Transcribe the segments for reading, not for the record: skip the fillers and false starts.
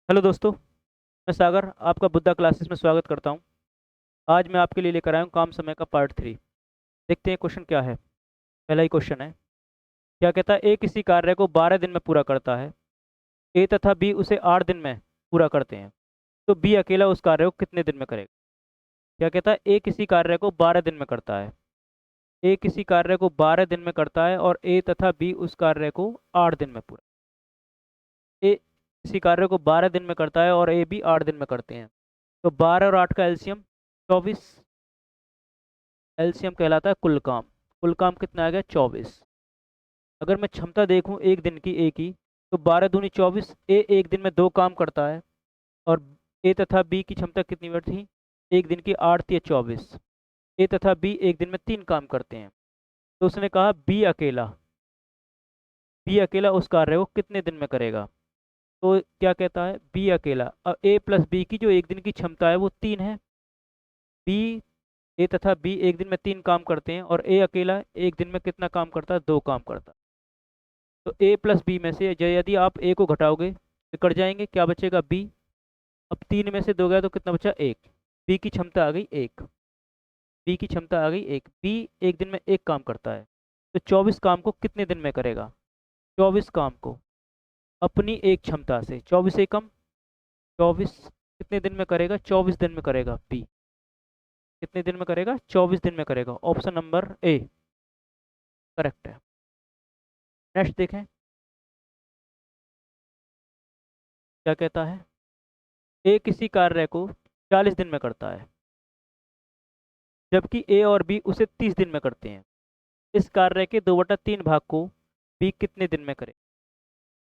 Hello दोस्तों। मैं सागर आपका बुद्धा क्लासेस में स्वागत करता हूं। आज मैं आपके लिए लेकर आया हूं काम समय का पार्ट 3। देखते हैं क्वेश्चन क्या है। पहला ही क्वेश्चन है, क्या कहता है, ए किसी कार्य को 12 दिन में पूरा करता है। ए तथा बी उसे 8 दिन में पूरा करते हैं, तो बी अकेला उस कार्य को कितने दिन में करेगा। क्या कहता है, ए किसी कार्य को 12 दिन में करता है। ए किसी कार्य को 12 दिन में करता है और ए तथा बी उस कार्य को 8 दिन में पूरा। ए किसी कार्य को 12 दिन में करता है और ए बी 8 दिन में करते हैं, तो 12 और 8 का एलसीएम 24। एलसीएम कहलाता है कुल काम। कुल काम कितना आ गया, 24। अगर मैं क्षमता देखूं एक दिन की ए की, तो 12 दूनी 24। ए एक दिन में 2 काम करता है और ए तथा बी की क्षमता कितनी बढ़ती, एक दिन की 8 या 24। ए तथा बी एक दिन में 3 काम करते हैं, तो उसने कहा बी अकेला उस कार्य को कितने दिन में करेगा। तो क्या कहता है, बी अकेला। अब ए प्लस बी की जो एक दिन की क्षमता है वो 3 है। बी ए तथा बी एक दिन में 3 काम करते हैं और ए अकेला एक दिन में कितना काम करता है, 2 काम करता है। तो ए प्लस बी में से यदि आप ए को घटाओगे तो कट जाएंगे, क्या बचेगा, बी। अब 3 में से 2 गया तो कितना बचा, 1। बी की क्षमता आ गई 1। बी की क्षमता आ गई 1। बी एक दिन में 1 काम करता है, तो 24 काम को कितने दिन में करेगा। 24 काम को अपनी एक क्षमता से 24 एकम 24 कितने दिन में करेगा, 24 दिन में करेगा बी। कितने दिन में करेगा, 24 दिन में करेगा। ऑप्शन नंबर ए करेक्ट है। नेक्स्ट देखें क्या कहता है। ए किसी कार्य को 40 दिन में करता है, जबकि ए और बी उसे 30 दिन में करते हैं। इस कार्य के 2/3 भाग को बी कितने दिन में करे।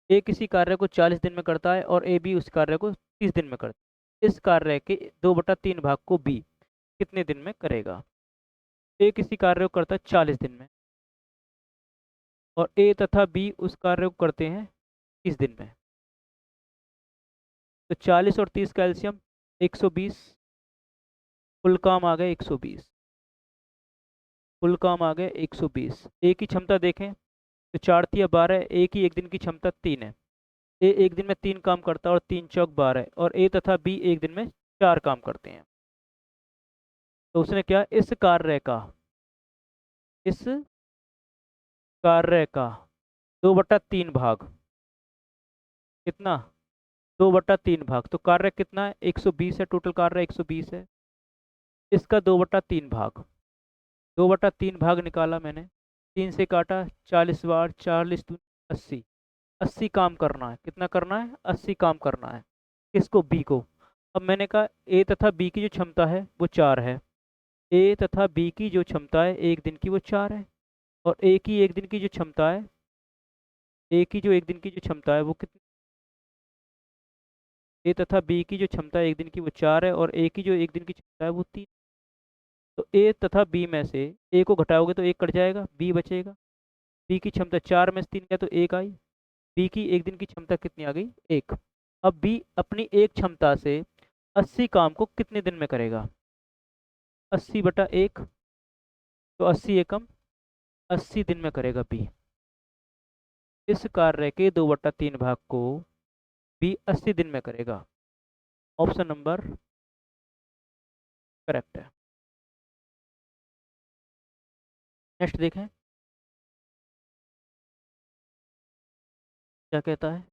ए किसी कार्य को 40 दिन में करता है और ए बी उस कार्य को 30 दिन में करता है। इस कार्य के 2/3 भाग को बी कितने दिन में करेगा। ए किसी कार्य को करता है 40 दिन में और ए तथा बी उस कार्य को करते हैं 30 दिन में, तो 40 और 30 का एलसीएम 120। कुल काम आ गए 120। कुल काम आ गए 120। ए की क्षमता देखें तो 4 × 3 = 12। ए की एक दिन की क्षमता 3 है। ए एक दिन में 3 काम करता है और 3 × 4 = 12 और ए तथा बी एक दिन में 4 काम करते हैं। तो उसने क्या, इस कार्य का 2/3 भाग, कितना, 2/3 भाग। तो कार्य कितना है, 120 है। टोटल कार्य 120 है। इसका 2/3 भाग, 2/3 भाग निकाला मैंने, 3 से काटा, 40 बार 40 दूनी 80। 80 काम करना है। कितना करना है, 80 काम करना है। किसको, बी को। अब मैंने कहा ए तथा बी की जो क्षमता है वो 4 है। ए तथा बी की जो क्षमता है एक दिन की वो 4 है और ए की एक दिन की जो क्षमता है, ए की जो एक दिन की जो क्षमता है वो कितनी, ए तथा बी की जो क्षमता है एक दिन की वो 4 है और ए की जो एक दिन की क्षमता है वो 3। तो ए तथा बी में से ए को घटाओगे तो 1 कट जाएगा, बी बचेगा। बी की क्षमता 4 में से 3 गया तो 1 आई। बी की एक दिन की क्षमता कितनी आ गई, 1। अब बी अपनी एक क्षमता से 80 काम को कितने दिन में करेगा, 80/1, तो 80 एकम 80 दिन में करेगा बी। इस कार्य के 2/3 भाग को बी 80 दिन में करेगा। ऑप्शन नंबर करेक्ट है। नेक्स्ट देखें क्या कहता है।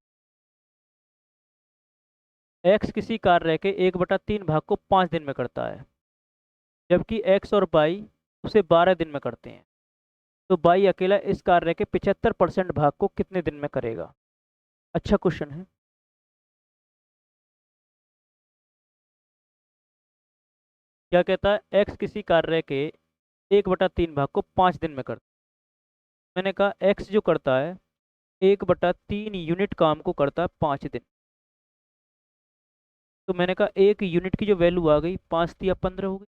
एक्स किसी कार्य के 1/3 भाग को 5 दिन में करता है, जबकि एक्स और बाई उसे 12 दिन में करते हैं, तो बाई अकेला इस कार्य के 75% भाग को कितने दिन में करेगा। अच्छा क्वेश्चन है। क्या कहता है, एक्स किसी कार्य के 1/3 भाग को 5 दिन में करता है। मैंने कहा एक्स जो करता है 1/3 यूनिट काम को करता है 5 दिन। तो मैंने कहा एक यूनिट की जो वैल्यू आ गई, 5×3 = 15 हो गई।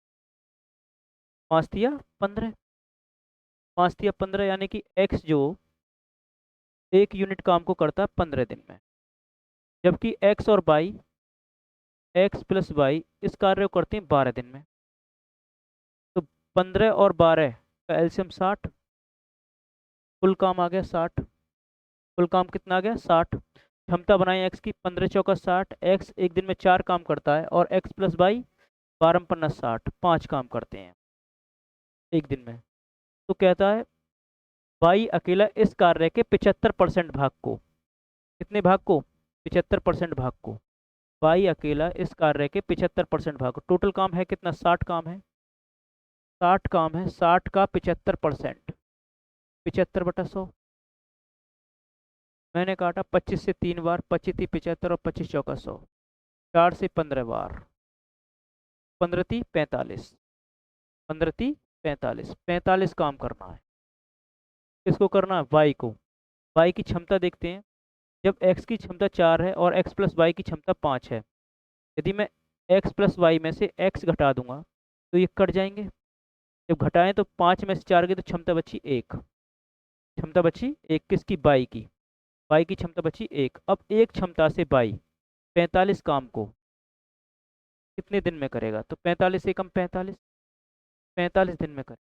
5×3 = 15, 5×3 = 15, यानी कि एक्स जो एक यूनिट काम को करता है 15 दिन में, जबकि एक्स प्लस वाई इस कार्य को करते हैं 12 दिन में। तो 15 और 12 का एलसीएम 60। कुल काम आ गया 60। कुल काम कितना आ गया, 60। क्षमता बनाई एक्स की, 15 चौका 60, एक्स एक दिन में 4 काम करता है और एक्स प्लस वाई 12 पन्ना 60, 5 काम करते हैं एक दिन में। तो कहता है वाई अकेला इस कार्य के 75% भाग को, कितने भाग को, 75% भाग को, वाई अकेला इस कार्य के 75% भाग को, टोटल काम है कितना, 60 काम है, 60 काम है, 60 का 75%, 75/100। मैंने काटा 25 से 3 बार, 25 थी 75 और 25 चौका 100, 4 से 15 बार, 15 थी 45, 15 थी 45, 45 काम करना है। किसको करना है, वाई को। वाई की क्षमता देखते हैं। जब x की क्षमता 4 है और x प्लस वाई की क्षमता 5 है, यदि मैं x प्लस वाई में से x घटा दूंगा तो ये कट जाएंगे। जब घटाएं तो 5 में से 4 गई तो क्षमता बची 1, क्षमता बची 1 किसकी, बाई की, बाई की क्षमता बची 1। अब एक क्षमता से बाई 45 काम को कितने दिन में करेगा, तो 45 एकम 45, 45 दिन में करे।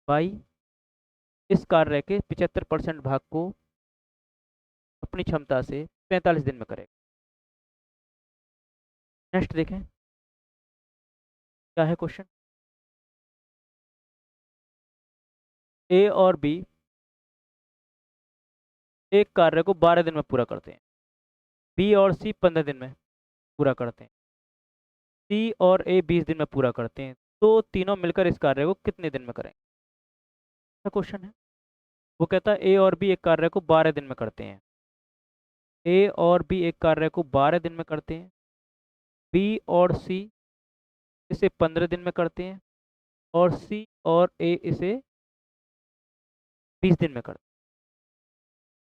बाई इस कार्य के 75% भाग को अपनी क्षमता से 45 दिन में करेगा। नेक्स्ट देखें क्या है क्वेश्चन। ए और बी एक कार्य को 12 दिन में पूरा करते हैं, बी और सी 15 दिन में पूरा करते हैं, सी और ए 20 दिन में पूरा करते हैं, तो तीनों मिलकर इस कार्य को कितने दिन में करेंगे। क्वेश्चन है, वो कहता है ए और बी एक कार्य को 12 दिन में करते हैं, ए और बी एक कार्य को 12 दिन में करते हैं, बी और सी इसे 15 दिन में करते हैं, और सी और ए इसे 20 दिन में करते हैं।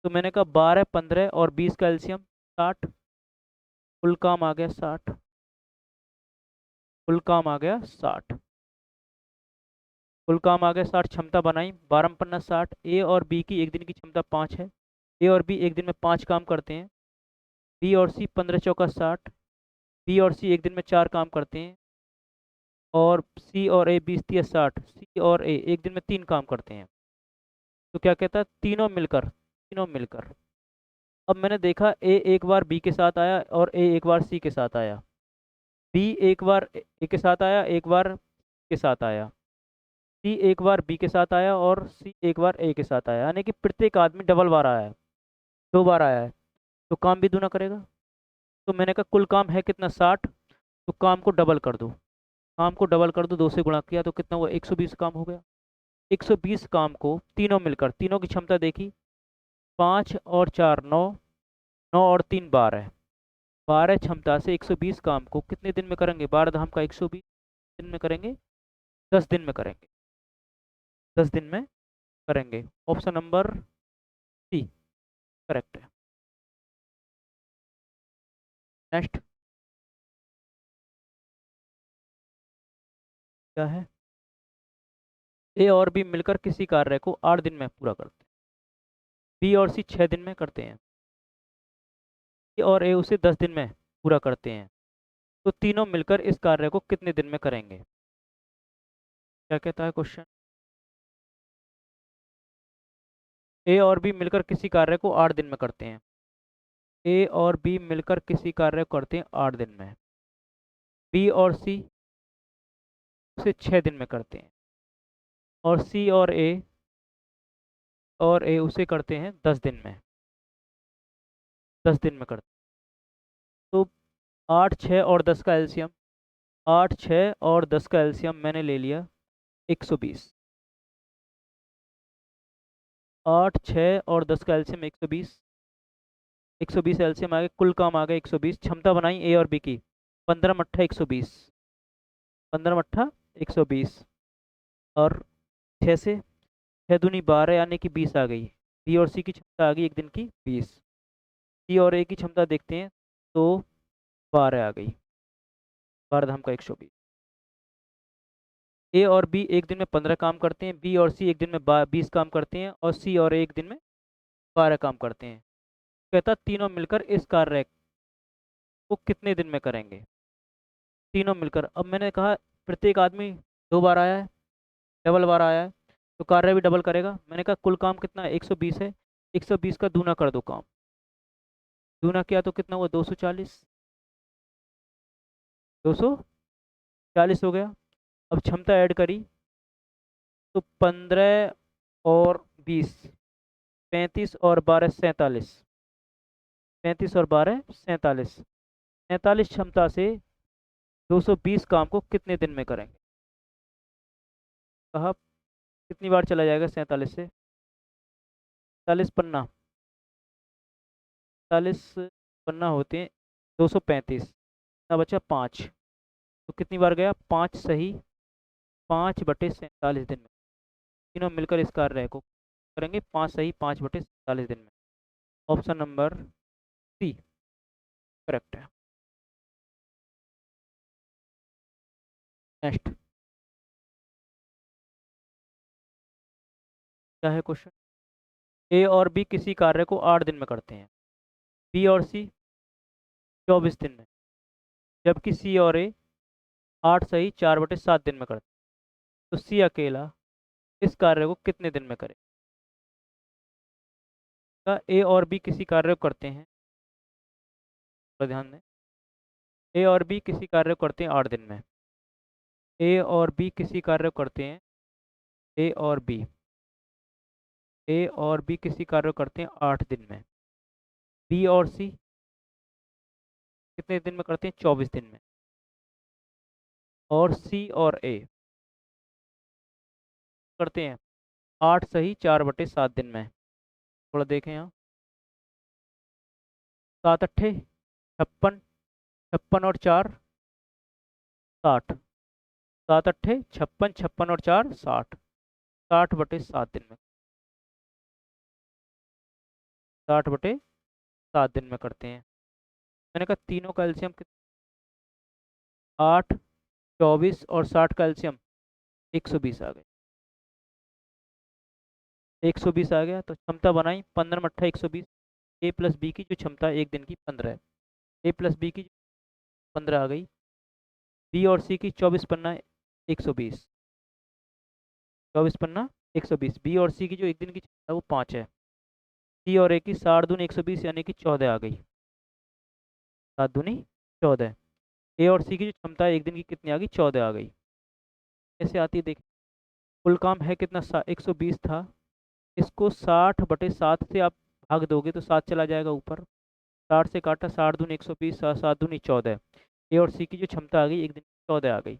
तो मैंने कहा 12, 15 और 20 का एलसीएम 60, कुल काम आ गया 60, कुल काम आ गया 60, कुल काम आ गया 60। क्षमता बनाई 12 पन्ना 60, ए और बी की एक दिन की क्षमता 5 है, ए और बी एक दिन में 5 काम करते हैं, बी और सी 15 चौका 60, बी और सी एक दिन में 4 काम करते हैं, और सी और ए 20 30 60, सी और ए एक दिन में 3 काम करते हैं। तो क्या कहता है, तीनों मिलकर, तीनों मिलकर। अब मैंने देखा ए एक बार बी के साथ आया और ए एक बार सी के साथ आया, बी एक बार ए के साथ आया, एक बार के साथ आया, सी एक बार बी के साथ आया और सी एक बार ए के साथ आया, यानी कि प्रत्येक आदमी डबल बार आया है, 2 बार आया है, तो काम भी दूना करेगा। तो मैंने कहा कुल काम है कितना, 60, तो काम को डबल कर दो, काम को डबल कर दो, 2 से गुणा किया तो कितना हुआ, 120 काम हो गया। 120 काम को तीनों मिलकर, तीनों की क्षमता देखी, 5 और 4 9, 9 और 3 12, 12 क्षमता से 120 काम को कितने दिन में करेंगे, 12 धाम का 120 दिन में करेंगे, 10 दिन में करेंगे, 10 दिन में करेंगे। ऑप्शन नंबर सी करेक्ट है। नेक्स्ट क्या है, ए और बी मिलकर किसी कार्य को 8 दिन में पूरा करते हैं, बी और सी 6 दिन में करते हैं, सी और ए उसे 10 दिन में पूरा करते हैं, तो तीनों मिलकर इस कार्य को कितने दिन में करेंगे। क्या कहता है क्वेश्चन, ए और बी मिलकर किसी कार्य को 8 दिन में करते हैं, ए और बी मिलकर किसी कार्य को करते हैं 8 दिन में, बी और सी उसे 6 दिन में करते हैं, और सी और ए उसे करते हैं 10 दिन में, 10 दिन में करते हैं। तो 8 6 और 10 का एलसीएम, 8 6 और 10 का एलसीएम मैंने ले लिया 120, 8 6 और 10 का एलसीएम 120, 120 एलसीएम आ गया, कुल काम आ गया 120। क्षमता बनाई ए और बी की, 15 मट्ठा 120, 15 मट्ठा 120, और 6 से 6 दूनी 12 यानी कि 20 आ गई, बी और सी की क्षमता आ गई एक दिन की 20, सी और ए की क्षमता देखते हैं तो 12 आ गई, 12 धाम का 120। ए और बी एक दिन में 15 काम करते हैं, बी और सी एक दिन में 20 काम करते हैं, और सी और ए एक दिन में 12 काम करते हैं। कहता तीनों मिलकर इस कार्य को कितने दिन में करेंगे, तीनों मिलकर। अब मैंने कहा प्रत्येक आदमी 2 बार आया है, डबल बार आया है, तो कार्य भी डबल करेगा। मैंने कहा कुल काम कितना है, 120 है, 120 का दूना कर दो काम, दूना किया तो कितना हुआ, 240, 240 हो गया। अब क्षमता ऐड करी तो 15 और 20, 35 और 12 47, 35 और 12 47, 47 क्षमता से 220 काम को कितने दिन में करेंगे? कहा कितनी बार चला जाएगा 47 से? 40 पन्ना, 40 पन्ना होते हैं 235, ना बचा 5, तो कितनी बार गया? 5 सही 5/47 दिन में। तीनों मिलकर इस कार्य को करेंगे 5 सही 5/47 दिन में। ऑप्शन नंबर सी करेक्ट है। नेक्स्ट क्या है क्वेश्चन? ए और बी किसी कार्य को 8 दिन में करते हैं, बी और सी 24 दिन में, जबकि सी और ए 8 सही 4/7 दिन में करते हैं। तो सी अकेला इस कार्य को कितने दिन में करेगा? ए और बी किसी कार्य को करते हैं, तो ध्यान दें, ए और बी किसी कार्य को करते हैं 8 दिन में। ए और बी किसी कार्य को करते हैं, ए और बी, ए और बी किसी कार्य को करते हैं 8 दिन में। बी और सी कितने दिन में करते हैं? 24 दिन में। और सी और ए करते हैं 8 सही 4/7 दिन में। थोड़ा देखें यहाँ, 7 अट्ठे 56, 56 और 4 60, 7 अट्ठे 56, 56 और 4 60, 60/7 दिन में, 60/7 दिन में करते हैं। मैंने कहा तीनों का एलसीएम 8, 24 और 60 का एलसीएम 120 आ गए, 120 आ गया। तो क्षमता बनाई 15 मट्ठा 120। ए प्लस बी की जो क्षमता एक दिन की 15 है, ए प्लस बी की 15 आ गई। बी और सी की 24 पन्ना 120, 24 पन्ना 120। बी और सी की जो एक दिन की क्षमता वो 5 है। सी और ए की 7 दूनी 120 यानी कि 14 आ गई, 7 दूनी 14। ए और सी की जो क्षमता है एक दिन की कितनी आ गई? 14 आ गई। कैसे आती है देख, कुल काम है कितना? 120 था, इसको 60/7 से आप भाग दोगे तो 7 चला जाएगा ऊपर, 60 से काटा, 60 दूनी 120, 7 दूनी 14। ए और सी की जो क्षमता आ गई एक दिन की 14 आ गई।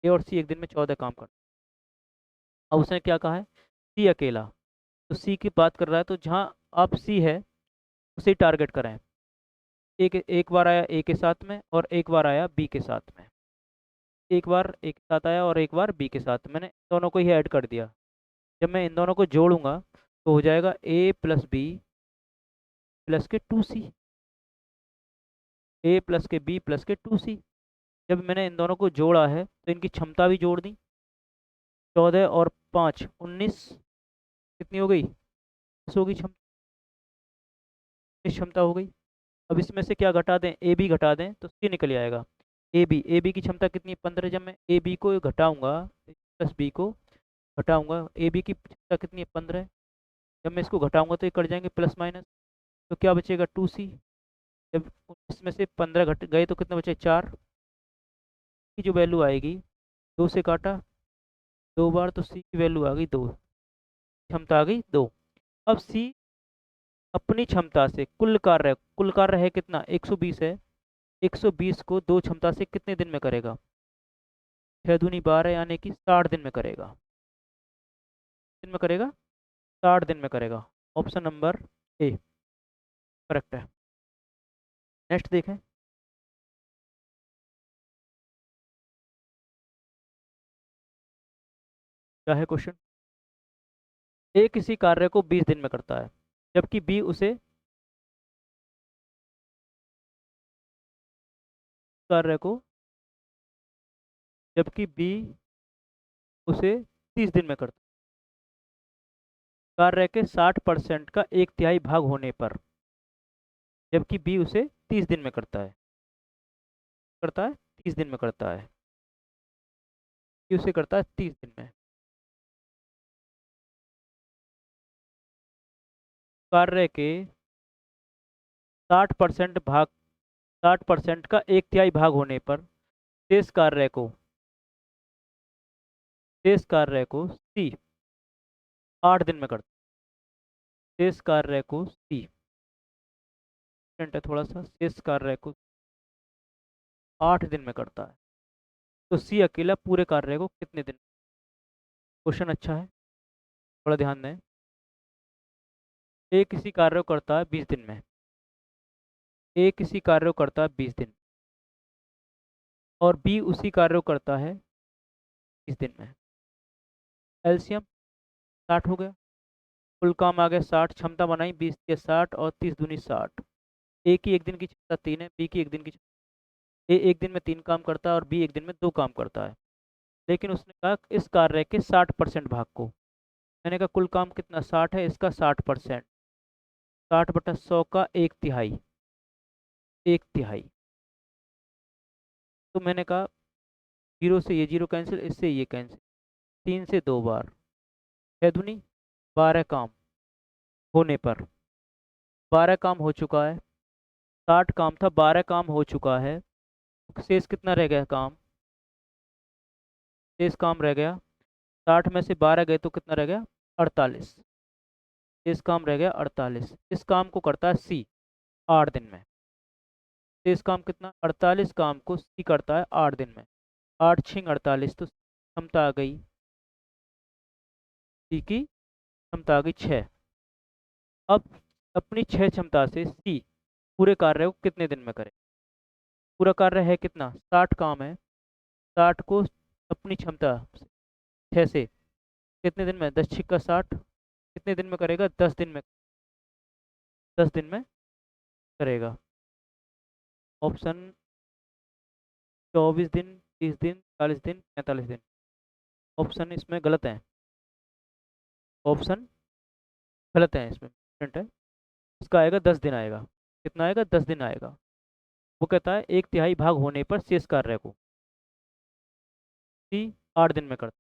ए और सी एक दिन में 14 काम कर। अब उसने क्या कहा है? सी अकेला, तो सी की बात कर रहा है, तो जहाँ आप सी है उसे टारगेट करें। एक एक बार आया ए के साथ में और एक बार आया बी के साथ में, एक बार ए के साथ आया और एक बार बी के साथ, मैंने दोनों को ही ऐड कर दिया। जब मैं इन दोनों को जोड़ूंगा तो हो जाएगा ए प्लस बी प्लस के 2c, ए प्लस के बी प्लस के 2c। जब मैंने इन दोनों को जोड़ा है तो इनकी क्षमता भी जोड़ दी, 14 और 5 19, कितनी हो गई? 10 होगी क्षमता, इस क्षमता हो गई। अब इसमें से क्या घटा दें? ए बी घटा दें तो सी निकल आएगा। ए बी की क्षमता कितनी है? 15। जब मैं ए बी को घटाऊंगा प्लस बी को घटाऊंगा, ए बी की क्षमता कितनी है? 15। जब मैं इसको घटाऊंगा तो ये कट जाएंगे प्लस माइनस, तो क्या बचेगा? 2c। जब इसमें से 15 घट गए तो कितना बचे? 4 की जो वैल्यू आएगी, 2 से काटा 2 बार तो सी की वैल्यू आ गई 2, क्षमता आ गई 2। अब सी अपनी क्षमता से कुल कार्य है कितना? 120 है, 120 को 2 क्षमता से कितने दिन में करेगा? 6 दूनी 12 यानी कि 60 दिन में करेगा। दिन में करेगा, 60 दिन में करेगा। ऑप्शन नंबर ए करेक्ट है। नेक्स्ट देखें, क्या है क्वेश्चन? ए किसी कार्य को 20 दिन में करता है, जबकि बी उसे कार्य को जबकि बी उसे 30 दिन में करता है। कार्य के 60% का एक तिहाई भाग होने पर, जबकि बी उसे 30 दिन में करता है 30 दिन में करता है, बी उसे करता है 30 दिन में। कार्य के 60% भाग 60% का एक तिहाई भाग होने पर शेष कार्य को सी 8 दिन में करता है। शेष कार्य को सी है, थोड़ा सा शेष कार्य को 8 दिन में करता है, तो सी अकेला पूरे कार्य को कितने दिन? क्वेश्चन अच्छा है, थोड़ा ध्यान दें। ए किसी कार्य को करता है 20 दिन में, ए किसी कार्य को करता है 20 दिन, और बी उसी कार्य को करता है 30 दिन में। एलसीएम 60 हो गया, कुल काम आ गया 60, क्षमता बनाई 20 के 60 और 30 दूनी 60। ए की एक दिन की क्षमता 3 है, बी की एक दिन की ए एक दिन में 3 काम करता है और बी एक दिन में 2 काम करता है। लेकिन उसने कहा इस कार्य के 60% भाग को, मैंने कहा कुल काम कितना 60 है, इसका 60%, 60/100 का एक तिहाई, एक तिहाई। तो मैंने कहा जीरो से ये जीरो कैंसिल, इससे ये कैंसिल, 3 से 2 बार, 6 दूनी 12 काम होने पर, 12 काम हो चुका है, 60 काम था, 12 काम हो चुका है, शेष कितना रह गया काम? शेष काम रह गया 60 में से 12 गए तो कितना रह गया? 48। शेष काम रह गया 48। इस काम को करता है सी 8 दिन में। शेष काम कितना? 48 काम को सी करता है 8 दिन में। 8 छिंग 48, तो क्षमता आ गई, सी की क्षमता आ गई 6। अब अपनी 6 क्षमता से सी पूरे कार्य को कितने दिन में करे? पूरा कार्य है कितना? 60 काम है, 60 को अपनी क्षमता 6 से कितने दिन में? 10 छिक्का 60, कितने दिन में करेगा? 10 दिन में, 10 दिन में करेगा। ऑप्शन 24 दिन, 30 दिन, 40 दिन, 45 दिन। ऑप्शन इसमें गलत है, ऑप्शन गलत है, इसमें डिफरेंट है। इसका आएगा 10 दिन आएगा। कितना आएगा? 10 दिन आएगा। वो कहता है एक तिहाई भाग होने पर शेष कार्य को सी 8 दिन में करता।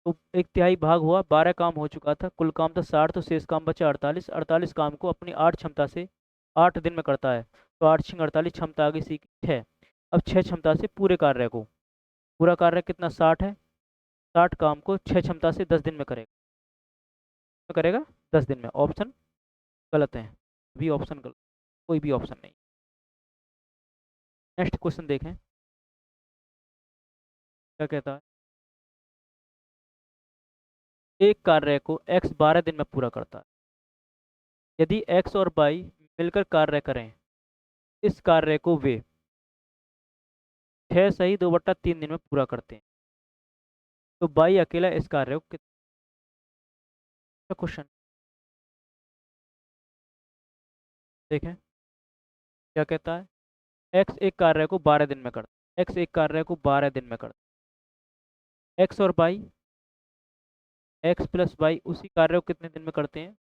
तो एक तिहाई भाग हुआ, 12 काम हो चुका था, कुल काम था 60, तो शेष काम बचा 48। 48 काम को अपनी 8 क्षमता से 8 दिन में करता है, तो 8 छिंग 48, क्षमता आ गई सी की 6। अब 6 क्षमता से पूरे कार्य को, पूरा कार्य कितना 60 है, 60 काम को 6 क्षमता से 10 दिन में करेगा, करेगा 10 दिन में। ऑप्शन गलत है, भी ऑप्शन गलत, कोई भी ऑप्शन नहीं। नेक्स्ट क्वेश्चन देखें क्या कहता है। एक कार्य को x 12 दिन में पूरा करता है। यदि x और y मिलकर कार्य करें, इस कार्य को वे 6 सही 2/3 दिन में पूरा करते हैं, तो y अकेला इस कार्य को कितना? क्वेश्चन देखें क्या कहता है। x एक कार्य को 12 दिन में करता है, x एक कार्य को 12 दिन में करता है, x और y, x प्लस y उसी कार्य को कितने दिन में करते हैं?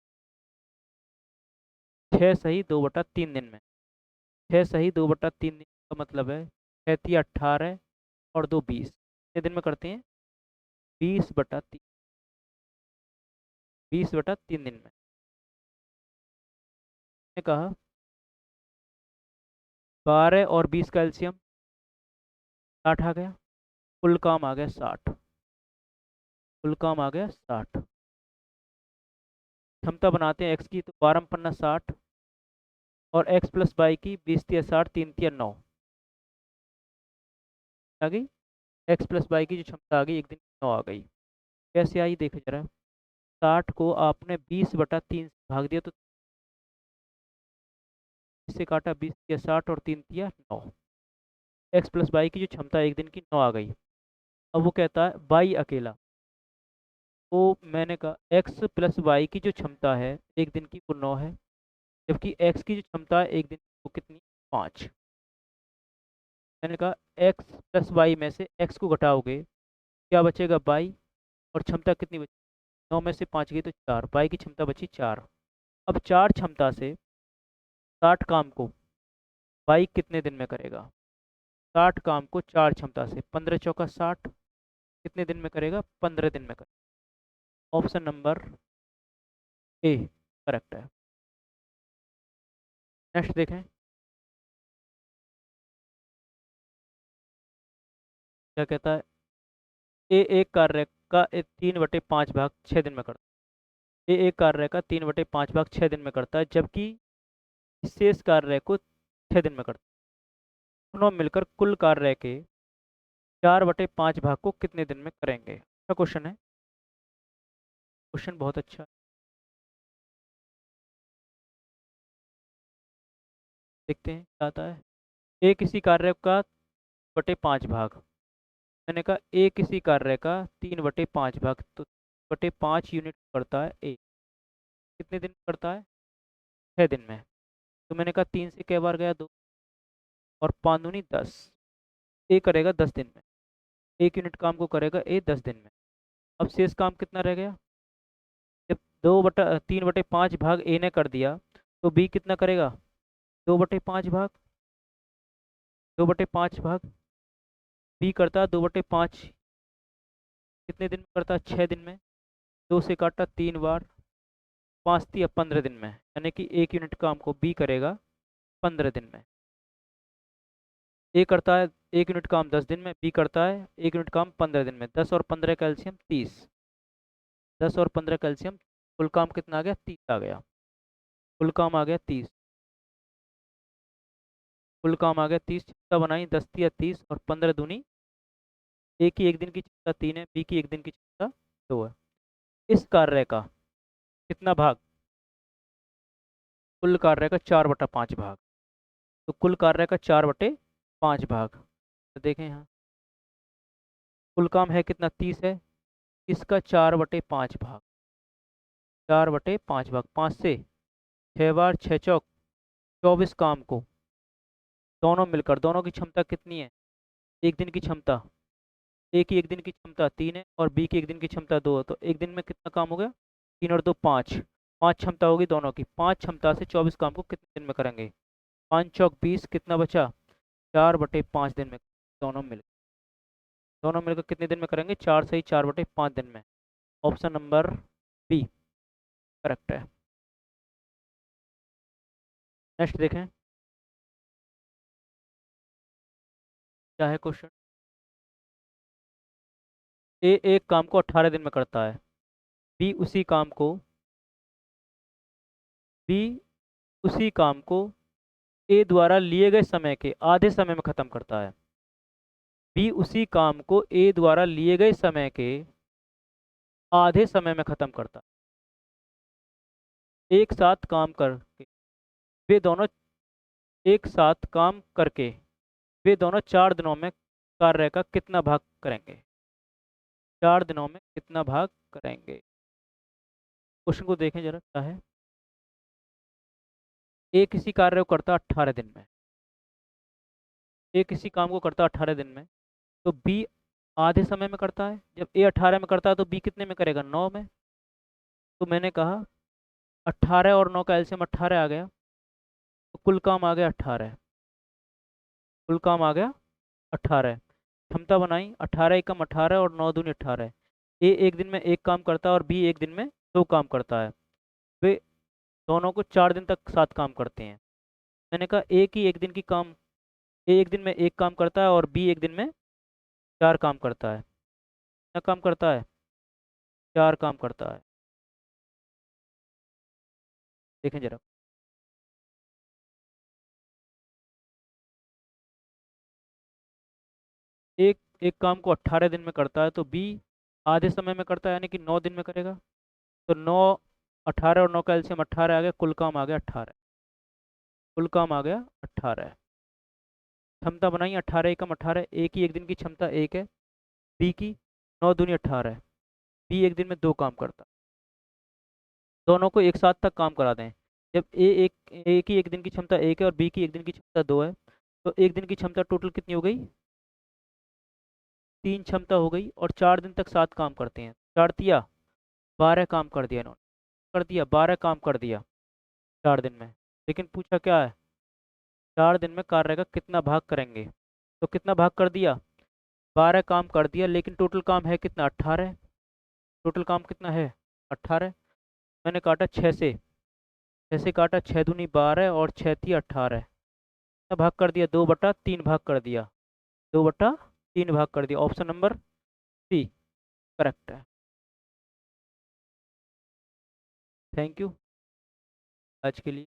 6 सही 2/3 दिन में। 6 सही 2/3 दिन का मतलब है 6 तिया 18 और 2 20, कितने दिन में करते हैं? 20/3, 20/3 दिन में। ने कहा 12 और 20 का एलसीएम 60 आ गया, कुल काम आ गया 60, कुल काम आ गया 60। क्षमता बनाते हैं x की, तो 12 पन्ना 60 और x प्लस वाई की 20 तिया 60, 3 तिया 9 आ गई। x प्लस वाई की जो क्षमता आ गई एक दिन 9 आ गई। कैसे आई देखो जरा। 60 को आपने 20/3 से भाग दिया, तो इससे काटा 20 तिया 60 और 3 तिया 9। x प्लस वाई की जो क्षमता एक दिन की 9 आ गई। अब वो कहता है y अकेला, तो मैंने कहा x प्लस वाई की जो क्षमता है एक दिन की वो 9 है, जबकि x की जो क्षमता है एक दिन की वो कितनी? 5। मैंने कहा x प्लस वाई में से x को घटाओगे, क्या बचेगा? y। और क्षमता कितनी बची? 9 में से 5 गई तो 4, y की क्षमता बची 4। अब 4 क्षमता से 60 काम को y कितने दिन में करेगा? 60 काम को 4 क्षमता से 15 चौका 60, कितने दिन में करेगा? 15 दिन में करेगा। ऑप्शन नंबर ए करेक्ट है। नेक्स्ट देखें क्या कहता है। ए एक कार्य का 3/5 भाग 6 दिन में करता है। ए एक कार्य का 3/5 भाग 6 दिन में करता है, जबकि शेष कार्य को 6 दिन में करता है। दोनों मिलकर कुल कार्य के 4/5 भाग को कितने दिन में करेंगे? अच्छा क्वेश्चन है, क्वेश्चन बहुत अच्छा है। देखते हैं क्या आता है। ए किसी कार्य का 3/5 भाग, मैंने कहा ए किसी कार्य का 3/5 भाग, तो 3/5 यूनिट करता है ए, कितने दिन में करता है? 6 दिन में। तो मैंने कहा 3 से कई बार गया 2, और 5 दूनी 10, ए करेगा 10 दिन में। 1 यूनिट काम को करेगा ए 10 दिन में। अब शेष काम कितना रह गया? जब 3/5 भाग ए ने कर दिया, तो बी कितना करेगा? 2/5 भाग, 2/5 भाग बी करता है 2/5, कितने दिन में करता है? 6 दिन में। 2 से काटा 3 बार, 5 या 15 दिन में, यानी कि 1 यूनिट काम को बी करेगा 15 दिन में। ए करता है 1 यूनिट काम 10 दिन में, बी करता है 1 यूनिट काम 15 दिन में। 10 और 15 कैल्शियम 30, 10 और 15 कैल्शियम, कुल काम कितना आ गया? 30 आ गया। कुल काम आ गया 30, कुल काम आ गया 30। क्षमता बनाई 10 या 30, और 15 दूनी, ए की 1 दिन की क्षमता 3 है, बी की 1 दिन की क्षमता 2 है। इस कार्य का कितना भाग? कुल कार्य का 4/5 भाग। तो कुल कार्य का 4/5 भाग, तो देखें यहाँ कुल काम है कितना? 30 है, इसका 4/5 भाग, 4/5 भाग, 5 से 6 बार, 6 चौक 24 काम को दोनों मिलकर, दोनों की क्षमता कितनी है? 1 दिन की क्षमता, ए की 1 दिन की क्षमता 3 है, और बी की 1 दिन की क्षमता 2 है। तो 1 दिन में कितना काम हो गया? 3 और 2 5, 5 क्षमता होगी दोनों की। 5 क्षमता से 24 काम को कितने दिन में करेंगे? 5 चौक 20, कितना बचा? 4/5 दिन में। दोनों मिल दोनों मिलकर कितने दिन में करेंगे? 4 से ही 4/5 दिन में। ऑप्शन नंबर बी करेक्ट है। नेक्स्ट देखें क्या है क्वेश्चन। ए एक काम को 18 दिन में करता है, बी उसी काम को बी उसी काम को ए द्वारा लिए गए समय के आधे समय में खत्म करता है। बी उसी काम को ए द्वारा लिए गए समय के आधे समय में खत्म करता है। वे दोनों एक साथ काम करके वे दोनों 4 दिनों में कार्य का कितना भाग करेंगे? 4 दिनों में कितना भाग करेंगे? क्वेश्चन को देखें जरा क्या है। ए किसी कार्य को करता 18 दिन में, ए किसी काम को करता 18 दिन में, तो बी आधे समय में करता है। जब ए 18 में करता है तो बी कितने में करेगा? 9 में। तो मैंने कहा 18 और 9 का एलसीएम 18 आ गया, तो कुल काम आ गया 18, कुल काम आ गया 18। क्षमता बनाई 18 × 18, और 9 दूनी 18। ए 1 दिन में एक काम करता है, और बी 1 दिन में 2 काम करता है। वे दोनों को 4 दिन तक साथ काम करते हैं। मैंने कहा ए 1 दिन में एक काम करता है, और बी 1 दिन में 4 काम करता है। क्या काम करता है? 4 काम करता है। देखें जरा, एक एक काम को 18 दिन में करता है, तो बी आधे समय में करता है, यानी कि 9 दिन में करेगा। तो 9, 18 और 9 का एलसीएम 18 आ गया, कुल काम आ गया 18, कुल काम आ गया 18। क्षमता बनाई 18 × 18, ए की 1 दिन की क्षमता 1 है, बी की 9 दूनी 18 है। बी 1 दिन में 2 काम करता, दोनों को एक साथ तक काम करा दें। जब ए की 1 दिन की क्षमता 1 है, और बी की 1 दिन की क्षमता 2 है, तो 1 दिन की क्षमता टोटल कितनी हो गई? 3 क्षमता हो गई, और 4 दिन तक साथ काम करते हैं। 4 तिया 12 काम कर दिया इन्होंने, कर दिया 12 काम कर दिया 4 दिन में। लेकिन पूछा क्या है? 4 दिन में कार्य का कितना भाग करेंगे? तो कितना भाग कर दिया? 12 काम कर दिया, लेकिन टोटल काम है कितना? 18। टोटल काम कितना है? 18। मैंने काटा 6 से, जैसे काटा 6 दूनी 12 और 6 थी 18, भाग कर दिया 2/3 भाग कर दिया, 2/3 भाग कर दिया। ऑप्शन नंबर सी करेक्ट है। थैंक यू आज के लिए।